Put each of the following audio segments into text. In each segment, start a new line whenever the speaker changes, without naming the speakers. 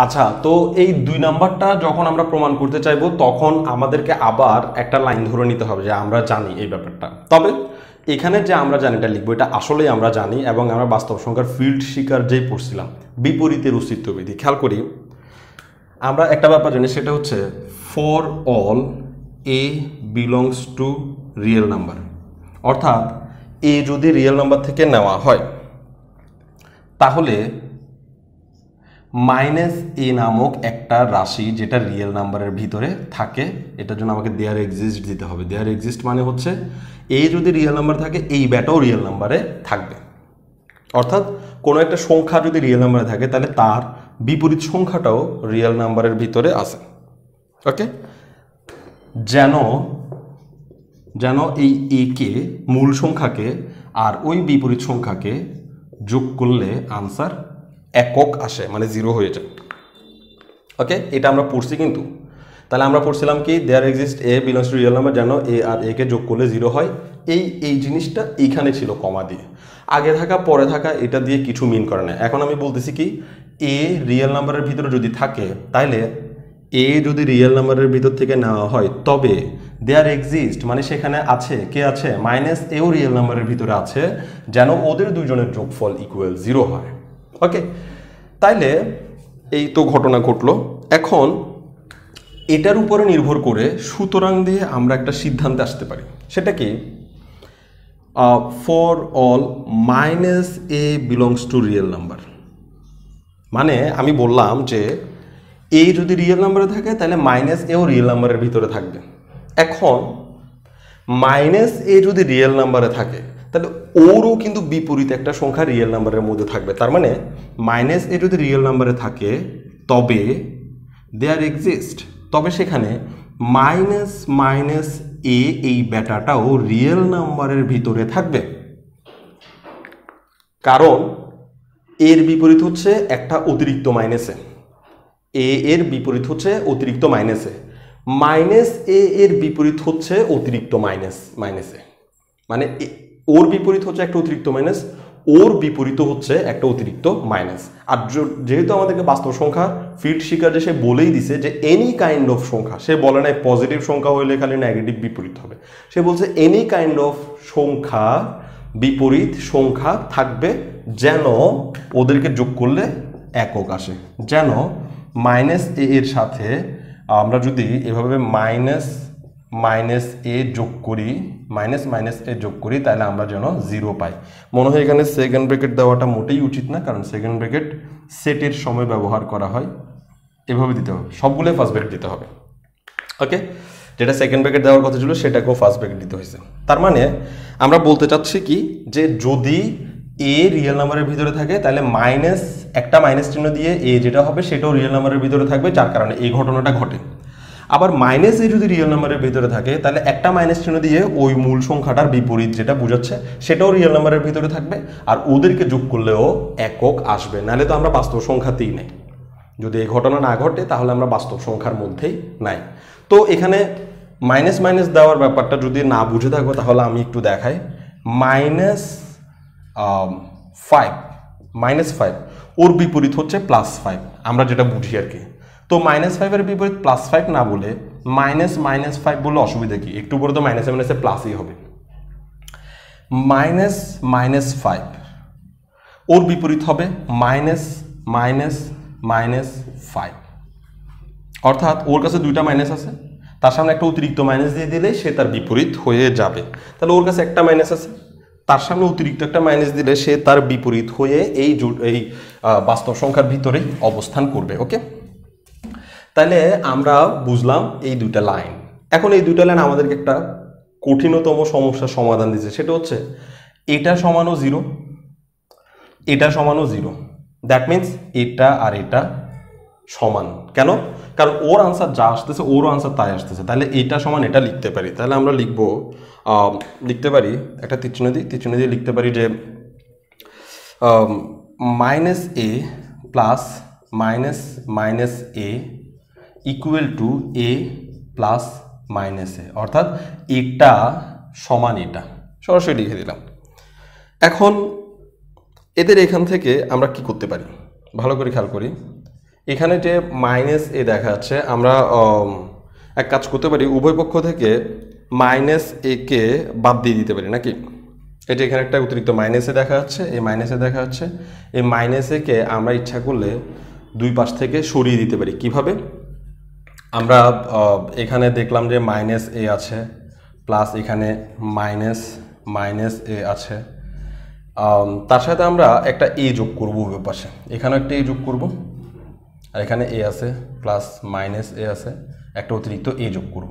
আচ্ছা, তো এই 2 নাম্বারটা যখন আমরা প্রমাণ করতে চাইবো তখন আমাদেরকে আবার একটা লাইন ধরে নিতে হবে যে আমরা জানি এই ব্যাপারটা। তবে এখানে যে আমরা জানি এটা লিখবো, এটা আসলেই আমরা জানি এবং আমরা বাস্তব সংখ্যার ফিল্ড শিকার যেই পড়ছিলাম বিপরীতের অস্তিত্ববিধি। খেয়াল করি, আমরা একটা ব্যাপার জানি, সেটা হচ্ছে for all A belongs to real number. অর্থাৎ এ যদি রিয়েল নাম্বার থেকে নেওয়া হয় তাহলে মাইনাস এ নামক একটা রাশি যেটা রিয়েল নাম্বারের ভিতরে থাকে, এটার জন্য আমাকে দেয়ার এক্সিস্ট দিতে হবে। দেয়ার এক্সিস্ট মানে হচ্ছে এ যদি রিয়েল নাম্বার থাকে এই ব্যাটাও রিয়েল নাম্বারে থাকবে। অর্থাৎ কোনো একটা সংখ্যা যদি রিয়েল নাম্বারে থাকে তাহলে তার বিপরীত সংখ্যাটাও রিয়েল নাম্বারের ভিতরে আছে। ওকে, যেন এই এ কে মূল সংখ্যাকে আর ওই বিপরীত সংখ্যাকে যোগ করলে আনসার একক আসে, মানে 0 হয়ে যায়। ওকে, এটা আমরা পড়ছি কিন্তু। তাহলে আমরা পড়ছিলাম কি, there exist a belongs to real number, যেন এ আর এ কে যোগ করলে 0 হয়। এই জিনিসটা এইখানে ছিল কমা দিয়ে, আগে থাকা পরে থাকা এটা দিয়ে কিছু মিন করে না। এখন আমি বলতেছি কি, এ রিয়েল নাম্বারের ভিতরে যদি থাকে তাহলে এ যদি রিয়েল নাম্বারের ভিতর থেকে নেওয়া হয় তবে দেয়ার এক্সিস্ট মানে সেখানে আছে, কে আছে, মাইনাস এও রিয়েল নাম্বারের ভিতরে আছে, যেন ওদের দুজনের যোগফল ইকুয়াল 0 হয়। ওকে, তাইলে এই তো ঘটনা ঘটলো। এখন এটার উপরে নির্ভর করে সুতরাং দিয়ে আমরা একটা সিদ্ধান্তে আসতে পারি, সেটা কি, for all minus A belongs to real number. মানে আমি বললাম যে এ যদি রিয়েল নাম্বারে থাকে তাহলে মাইনাস এও রিয়েল নাম্বারের ভিতরে থাকবে। এখন মাইনাস এ যদি রিয়েল নাম্বারে থাকে তাহলে ওরও কিন্তু বিপরীত একটা সংখ্যা রিয়েল নাম্বারের মধ্যে থাকবে। তার মানে মাইনাস এ যদি রিয়েল নাম্বারে থাকে তবে দেয়ার এক্সিস্ট, তবে সেখানে মাইনাস মাইনাস এ এই ব্যাটাটাও রিয়েল নাম্বারের ভিতরে থাকবে। কারণ এর বিপরীত হচ্ছে একটা অতিরিক্ত মাইনাসে, এ এর বিপরীত হচ্ছে অতিরিক্ত মাইনাসে, মাইনাস এ এর বিপরীত হচ্ছে অতিরিক্ত মাইনাসে, মানে ওর বিপরীত হচ্ছে একটা অতিরিক্ত মাইনাস, ওর বিপরীত হচ্ছে একটা অতিরিক্ত মাইনাস। আর যেহেতু আমাদেরকে বাস্তব সংখ্যা ফিল্ড শিকার যে সে বলেই দিছে যে এনি কাইন্ড অফ সংখ্যা, সে বলে নাই পজিটিভ সংখ্যা হইলে খালি নেগেটিভ বিপরীত হবে, সে বলছে এনি কাইন্ড অফ সংখ্যা বিপরীত সংখ্যা থাকবে যেন ওদেরকে যোগ করলে একক আসে। যেন মাইনাস এ এর সাথে আমরা যদি এভাবে মাইনাস এ যোগ করি, মাইনাস এ যোগ করি তাহলে আমরা যেন 0 পাই। মনে হয় এখানে সেকেন্ড ব্র্যাকেট দেওয়াটা মোটেই উচিত না, কারণ সেকেন্ড ব্র্যাকেট সেটের সময় ব্যবহার করা হয়। এভাবে দিতে হবে, সবগুলোই ফার্স্ট ব্র্যাকেট দিতে হবে। ওকে, যেটা সেকেন্ড ব্র্যাকেট দেওয়ার কথা ছিল সেটাকেও ফার্স্ট ব্র্যাকেট দিতে হয়েছে। তার মানে আমরা বলতে চাচ্ছি কি, যে যদি এ রিয়েল নাম্বারের ভিতরে থাকে তাহলে একটা মাইনাস চিহ্ন দিয়ে এ যেটা হবে সেটাও রিয়েল নাম্বারের ভিতরে থাকবে, যার কারণে এই ঘটনাটা ঘটে। আবার মাইনাস এ যদি রিয়েল নাম্বারের ভিতরে থাকে তাহলে একটা মাইনাস চিহ্ন দিয়ে ওই মূল সংখ্যাটার বিপরীত যেটা বোঝাচ্ছে সেটাও রিয়েল নাম্বারের ভিতরে থাকবে, আর ওদেরকে যোগ করলেও একক আসবে। নাহলে তো আমরা বাস্তব সংখ্যাতেই নাই। যদি এই ঘটনা না ঘটে তাহলে আমরা বাস্তব সংখ্যার মধ্যেই নাই। তো এখানে মাইনাস দেওয়ার ব্যাপারটা যদি না বুঝে থাকো তাহলে আমি একটু দেখাই। -5 ওর বিপরীত হচ্ছে +5, আমরা যেটা বুঝি আর কি। তো -5 এর বিপরীত +5 না বলে -5 বললে অসুবিধা কি, একটু পরে তো মাইনাসে প্লাসই হবে। -5 ওর বিপরীত হবে -5, অর্থাৎ ওর কাছে দুইটা মাইনাস আছে, তার সামনে একটা অতিরিক্ত মাইনাস দিয়ে দিলে সে তার বিপরীত হয়ে যাবে। তাহলে ওর কাছে একটা মাইনাস আছে, তার সামনে অতিরিক্ত একটা মাইনাস দিলে সে তার বিপরীত হয়ে এই বাস্তব সংখ্যার ভিতরেই অবস্থান করবে। ওকে, তাহলে আমরা বুঝলাম এই দুইটা লাইন। এখন এই দুইটা লাইন আমাদেরকে একটা কঠিনতম সমস্যার সমাধান দিচ্ছে, সেটা হচ্ছে এটা সমানও 0, এটা সমানও 0। দ্যাট মিনস এটা আর এটা সমান। কেন? কারণ ওর আনসার যা আসতেছে ওরও আনসার তাই আসতেছে। তাহলে এটা সমান এটা লিখতে পারি। তাহলে আমরা লিখতে পারি একটা তীরচিহ্ন দিয়ে লিখতে পারি যে -a plus -a equal to a plus -a, অর্থাৎ এটা সমান এটা, সরাসরি লিখে দিলাম। এখন এদের এখান থেকে আমরা কি করতে পারি, ভালো করে খেয়াল করি। এখানে যে মাইনাস এ দেখা যাচ্ছে, আমরা এক কাজ করতে পারি, উভয় পক্ষ থেকে মাইনাস এ কে বাদ দিয়ে দিতে পারি নাকি। এটা এখানে একটা অতিরিক্ত মাইনাসে দেখা যাচ্ছে, এই মাইনাসে দেখা যাচ্ছে, এই মাইনাস এ কে আমরা ইচ্ছা করলে দুই পাশ থেকে সরিয়ে দিতে পারি। কিভাবে? আমরা এখানে দেখলাম যে মাইনাস এ আছে, প্লাস এখানে মাইনাস এ আছে, তার সাথে আমরা একটা এ যোগ করবো উভয় পাশে, এখানেও একটা এ যোগ করব, আর এখানে এ আছে প্লাস মাইনাস এ আছে, একটা অতিরিক্ত এ যোগ করব।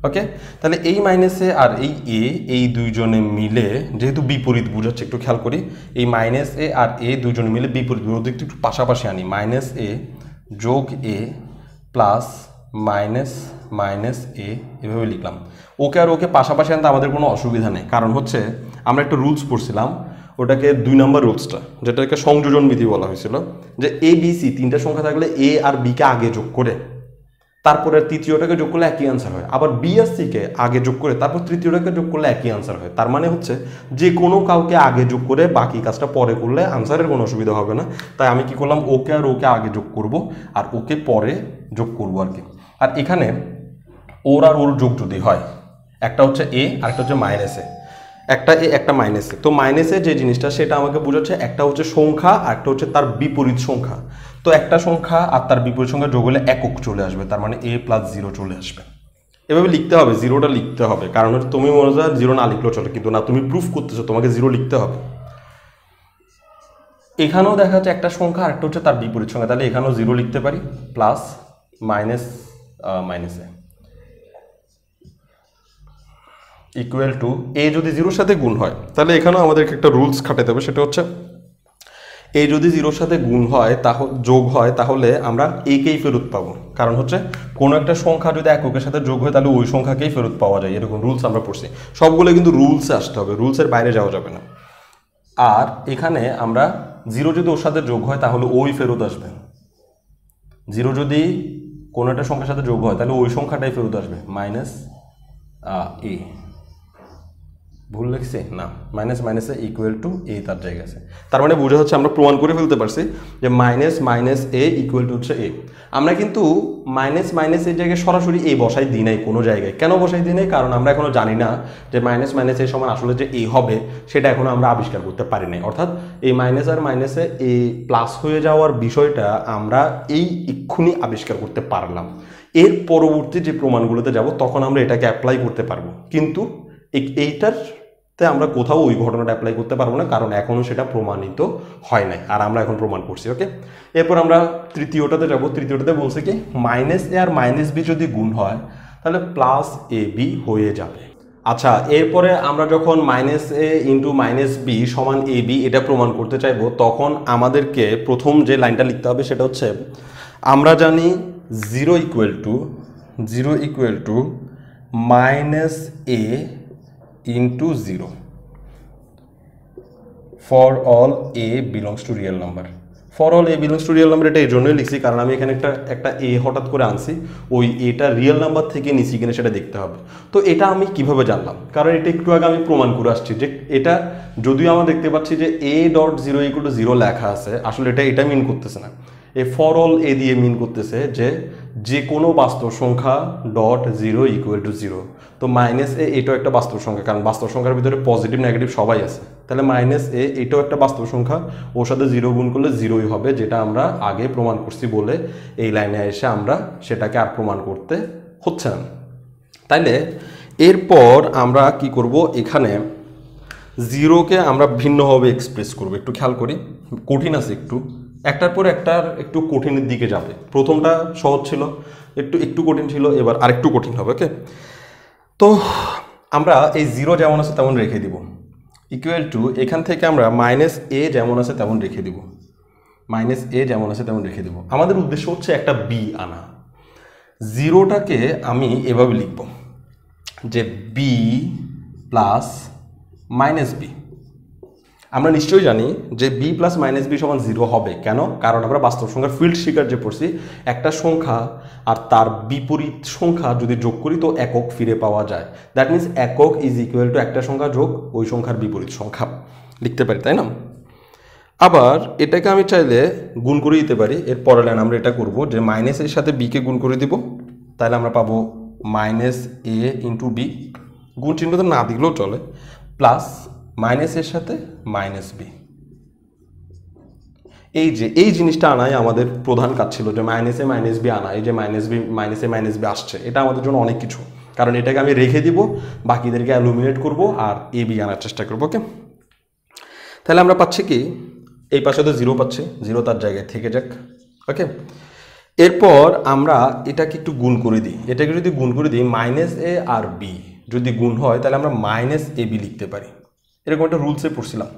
ওকে, তাহলে এই মাইনাসে আর এই এ, এই দুইজনে মিলে, যেহেতু বিপরীত বোঝাচ্ছে একটু খেয়াল করি, এই মাইনাস এ আর এ দুইজনে মিলে বিপরীত, ওদের একটু পাশাপাশি আনি, মাইনাস এ যোগ এ প্লাস মাইনাস এ, এভাবে লিখলাম। ওকে আর ওকে পাশাপাশি আনতে আমাদের কোনো অসুবিধা নেই, কারণ হচ্ছে আমরা একটা রুলস পড়ছিলাম, ওটাকে 2 নম্বর রুলসটা, যেটাকে সংযোজন বিধি বলা হয়েছিল, যে এ বি সি তিনটা সংখ্যা থাকলে এ আর বি কে আগে যোগ করে তারপরে তৃতীয়টাকে যোগ করলে একই আনসার হয়, আবার বি আর সি কে আগে যোগ করে তারপর তৃতীয়টাকে যোগ করলে একই আনসার হয়। তার মানে হচ্ছে যে কোনো কাউকে আগে যোগ করে বাকি কাজটা পরে করলে আনসারের কোনো অসুবিধা হবে না। তাই আমি কি করলাম, ওকে আর ওকে আগে যোগ করব আর ওকে পরে যোগ করব আর কি। আর এখানে ওর আর ওর যোগ যদি হয়, একটা হচ্ছে এ আর একটা হচ্ছে মাইনাস এ, একটা এ একটা মাইনাস এ, তো মাইনাসে যে জিনিসটা সেটা আমাকে বোঝাচ্ছে একটা হচ্ছে সংখ্যা আর একটা হচ্ছে তার বিপরীত সংখ্যা। তো একটা সংখ্যা আর তার বিপরীত সংখ্যা যোগ হলে একক চলে আসবে, তার মানে এ প্লাস 0 চলে আসবে। এভাবে লিখতে হবে, 0টা লিখতে হবে, কারণ হচ্ছে তুমি মনে হয় 0 না লিখলেও চলে, কিন্তু না, তুমি প্রুফ করতেছো, তোমাকে 0 লিখতে হবে। এখানেও দেখা যাচ্ছে একটা সংখ্যা আর একটা হচ্ছে তার বিপরীত সংখ্যা, তাহলে এখানেও 0 লিখতে পারি, plus minus A equal to A যদি 0-র সাথে গুণ হয়, তাহলে এখানেও আমাদেরকে একটা রুলস খাটাতে হবে, সেটা হচ্ছে এ যদি 0-র সাথে গুণ হয়, তাহলে যোগ হয়, তাহলে আমরা একেই ফেরত পাবো, কারণ হচ্ছে কোনো একটা সংখ্যা যদি এককের সাথে যোগ হয় তাহলে ওই সংখ্যাকেই ফেরত পাওয়া যায়, এরকম রুলস আমরা পড়ছি। সবগুলো কিন্তু রুলসে আসতে হবে, রুলসের বাইরে যাওয়া যাবে না। আর এখানে আমরা 0 যদি ওর সাথে যোগ হয় তাহলে ওই ফেরত আসবে, 0 যদি কোনো একটা সংখ্যার সাথে যোগ হয় তাহলে ওই সংখ্যাটাই ফেরত আসবে, মাইনাস এ। ভুল লিখছি না, মাইনাস এ ইকুয়াল টু এ তার জায়গায় আছে, তার মানে বোঝা হচ্ছে আমরা প্রমাণ করে ফেলতে পারছি যে মাইনাস এ ইকুয়াল টু হচ্ছে এ। আমরা কিন্তু মাইনাস এর জায়গায় সরাসরি এ বসাই দিই নাই কোনো জায়গায়। কেন বসাই দিই নাই? কারণ আমরা এখনো জানি না যে মাইনাস এ সমান আসলে যে এ হবে, সেটা এখনো আমরা আবিষ্কার করতে পারি নাই। অর্থাৎ এই মাইনাস আর মাইনাসে এ প্লাস হয়ে যাওয়ার বিষয়টা আমরা এই এক্ষুনি আবিষ্কার করতে পারলাম। এর পরবর্তী যে প্রমাণগুলোতে যাব তখন আমরা এটাকে অ্যাপ্লাই করতে পারবো, কিন্তু এইটারতে আমরা কোথাও ওই ঘটনাটা অ্যাপ্লাই করতে পারবো না, কারণ এখনও সেটা প্রমাণিত হয় নাই, আর আমরা এখন প্রমাণ করছি। ওকে, এরপর আমরা তৃতীয়টাতে যাব। তৃতীয়টাতে বলছে কি, মাইনাস এ আর মাইনাস বি যদি গুণ হয় তাহলে প্লাস এ বি হয়ে যাবে। আচ্ছা, এরপরে আমরা যখন মাইনাস এ ইন্টু মাইনাস বি সমান এ বি এটা প্রমাণ করতে চাইবো, তখন আমাদেরকে প্রথম যে লাইনটা লিখতে হবে সেটা হচ্ছে, আমরা জানি 0 equal to minus A into 0 for all a belongs to real number. For all a belongs to real number এটা এই জন্যই লিখছি কারণ আমি এখানে একটা এ হঠাৎ করে আনছি, ওই এটা রিয়েল নাম্বার থেকে নিচে কিনা সেটা দেখতে হবে। তো এটা আমি কিভাবে জানলাম? কারণ এটা একটু আগে আমি প্রমাণ করে আসছি যে এটা যদিও আমরা দেখতে পাচ্ছি যে a.0 লেখা আছে, আসলে এটা মিন করতেছে না। এ ফর অল এ দিয়ে মিন করতেছে যে কোনো বাস্তব সংখ্যা ডট 0 ইকুয়াল টু 0। তো মাইনাস এ এটাও একটা বাস্তব সংখ্যা, কারণ বাস্তব সংখ্যার ভিতরে পজিটিভ নেগেটিভ সবাই আছে, তাহলে মাইনাস এ এটাও একটা বাস্তব সংখ্যা, ওর সাথে 0 গুণ করলে 0ই হবে, যেটা আমরা আগে প্রমাণ করছি বলে এই লাইনে এসে আমরা সেটাকে আর প্রমাণ করতে হচ্ছে না। তাইলে এরপর আমরা কি করব, এখানে 0কে আমরা ভিন্নভাবে এক্সপ্রেস করব। একটু খেয়াল করি, কঠিন আছে একটার পর একটার একটু কঠিনের দিকে যাবে। প্রথমটা সহজ ছিল, একটু কঠিন ছিল, এবার আরেকটু কঠিন হবে। ওকে, তো আমরা এই 0 যেমন আছে তেমন রেখে দিব, ইকুয়াল টু এখান থেকে আমরা মাইনাস এ যেমন আছে তেমন রেখে দিব, আমাদের উদ্দেশ্য হচ্ছে একটা বি আনা। 0টাকে আমি এভাবে লিখব যে বি প্লাস মাইনাস বি। আমরা নিশ্চয়ই জানি যে বি প্লাস মাইনাস বি সমান 0 হবে। কেন? কারণ আমরা বাস্তব সংখ্যার ফিল্ড শিকার যে পড়ছি, একটা সংখ্যা আর তার বিপরীত সংখ্যা যদি যোগ করি তো একক ফিরে পাওয়া যায়। দ্যাট মিনস একক ইজ ইকুয়াল টু একটা সংখ্যা যোগ ওই সংখ্যার বিপরীত সংখ্যা লিখতে পারি, তাই না? আবার এটাকে আমি চাইলে গুণ করে দিতে পারি। এর পরের লাইন আমরা এটা করব যে মাইনাস এর সাথে বিকে গুণ করে দিব, তাহলে আমরা পাবো মাইনাস এ ইন্টু বি, গুণ চিহ্ন তো না দিলেও চলে, প্লাস মাইনাস এর সাথে মাইনাস বি। এই যে এই জিনিসটা আনাই আমাদের প্রধান কাজ ছিল, যে মাইনাসে মাইনাস বি আনা। এই যে মাইনাসে মাইনাস বি আসছে, এটা আমাদের জন্য অনেক কিছু, কারণ এটাকে আমি রেখে দিব, বাকিদেরকে অ্যালুমিনেট করব আর এ বি আনার চেষ্টা করবো। ওকে, তাহলে আমরা পাচ্ছি কি, এই পাশে তো জিরো পাচ্ছি, জিরো তার জায়গায় থেকে যাক। ওকে, এরপর আমরা এটাকে একটু গুণ করে দিই। এটাকে যদি গুণ করে দিই, মাইনাস এ আর বি যদি গুণ হয় তাহলে আমরা মাইনাস এ বি লিখতে পারি। এরকম একটা রুলসে পড়ছিলাম।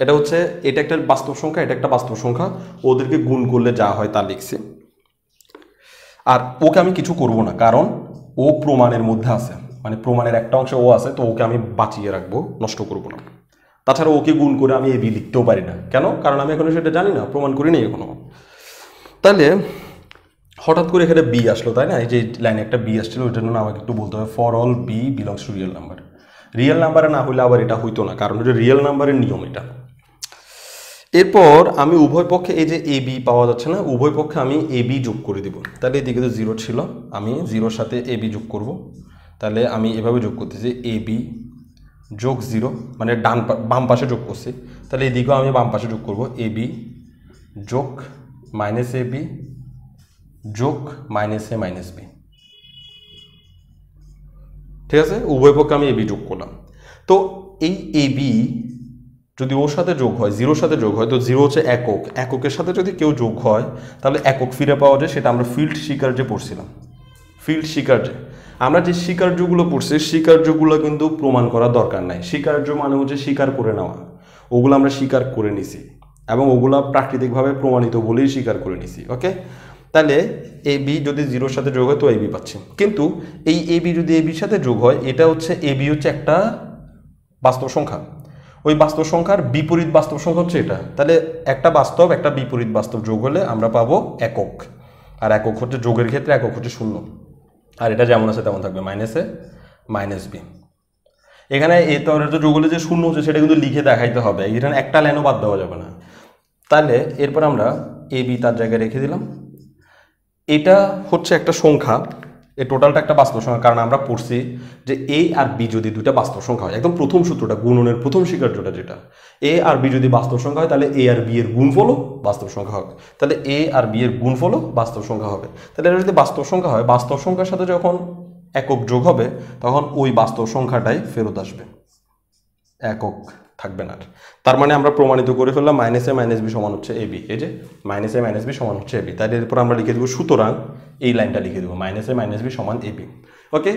এটা হচ্ছে, এটা একটা বাস্তব সংখ্যা, এটা একটা বাস্তব সংখ্যা, ওদেরকে গুণ করলে যা হয় তা লিখছি। আর ওকে আমি কিছু করব না, কারণ ও প্রমাণের মধ্যে আছে, মানে প্রমাণের একটা অংশে ও আছে, তো ওকে আমি বাঁচিয়ে রাখবো, নষ্ট করব না। তাছাড়া ওকে গুণ করে আমি এ বি লিখতেও পারি না। কেন? কারণ আমি এখনো সেটা জানি না, প্রমাণ করি নাই এখনো। তাহলে হঠাৎ করে এখানে বি আসলো, তাই না? এই যে লাইনে একটা বি আসছিল, ওই জন্য আমাকে একটু বলতে হবে for all b belongs to real number. Real নাম্বারে না হইলে আবার এটা হইতো না, কারণ এটা রিয়েল নাম্বারের নিয়ম এটা। এরপর আমি উভয় পক্ষে, এই যে এ বি পাওয়া যাচ্ছে না, উভয় পক্ষে আমি এ বি যোগ করে দিব। তাহলে এদিকে তো জিরো ছিল, আমি জিরোর সাথে এ বি যোগ করব। তাহলে আমি এভাবে যোগ করতেছি, এ বি যোগ জিরো, মানে বাম পাশে যোগ করছি। তাহলে এদিকেও আমি বাম পাশে যোগ করব, এ বি যোগ মাইনাস এ বি যোগ মাইনাস এ মাইনাস বি। ঠিক আছে, উভয় পক্ষে আমি এ বি যোগ করলাম। তো এই এ বি যদি ওর সাথে যোগ হয়, জিরোর সাথে যোগ হয়, তো জিরো হচ্ছে একক, এককের সাথে যদি কেউ যোগ হয় তাহলে একক ফিরে পাওয়া যায়। সেটা আমরা ফিল্ড স্বীকার্যে পড়ছিলাম। ফিল্ড স্বীকার্যে আমরা যে স্বীকার্যগুলো পড়ছি, স্বীকার্যগুলো কিন্তু প্রমাণ করার দরকার নাই। স্বীকার্য মানে হচ্ছে স্বীকার করে নেওয়া, ওগুলো আমরা স্বীকার করে নিছি এবং ওগুলো প্রাকৃতিকভাবে প্রমাণিত বলেই স্বীকার করে নিছি। ওকে, তাহলে এ বি যদি জিরোর সাথে যোগ হয় তো এ বি পাচ্ছি। কিন্তু এই এ বি যদি এ বির সাথে যোগ হয়, এটা হচ্ছে এ বি হচ্ছে একটা বাস্তব সংখ্যা, ওই বাস্তব সংখ্যার বিপরীত বাস্তব সংখ্যা হচ্ছে এটা। তাহলে একটা বাস্তব একটা বিপরীত বাস্তব যোগ হলে আমরা পাবো একক, আর একক হচ্ছে যোগের ক্ষেত্রে একক হচ্ছে শূন্য। আর এটা যেমন আছে তেমন থাকবে, মাইনাসে মাইনাস বি। এখানে এ তো যোগ হলে যে শূন্য হচ্ছে সেটা কিন্তু লিখে দেখাইতে হবে, এখানে একটা লাইনও বাদ দেওয়া যাবে না। তাহলে এরপর আমরা এ বি তার জায়গায় রেখে দিলাম। এটা হচ্ছে একটা সংখ্যা, এই টোটালটা একটা বাস্তব সংখ্যা, কারণ আমরা পড়ছি যে এ আর বি যদি দুইটা বাস্তব সংখ্যা হয়, একদম প্রথম সূত্রটা, গুণনের প্রথম স্বীকার্যটা যেটা, এ আর বি যদি বাস্তব সংখ্যা হয় তাহলে এ আর বি এর গুণফলও বাস্তব সংখ্যা হবে। তাহলে এ আর বি এর গুণফলও বাস্তব সংখ্যা হবে। তাহলে এটা যদি বাস্তব সংখ্যা হয়, বাস্তব সংখ্যার সাথে যখন একক যোগ হবে তখন ওই বাস্তব সংখ্যাটাই ফেরত আসবে, একক থাকবে না। তার মানে আমরা প্রমাণিত করে ফেললাম মাইনাসে মাইনাস বি সমান হচ্ছে এ বি। এই যে মাইনাসে মাইনাস বি সমান হচ্ছে এ বি, তাই এরপর আমরা লিখে দেবো, সুতরাং এই লাইনটা লিখে দেবো, মাইনাসে মাইনাস বি সমান এ বি। ওকে।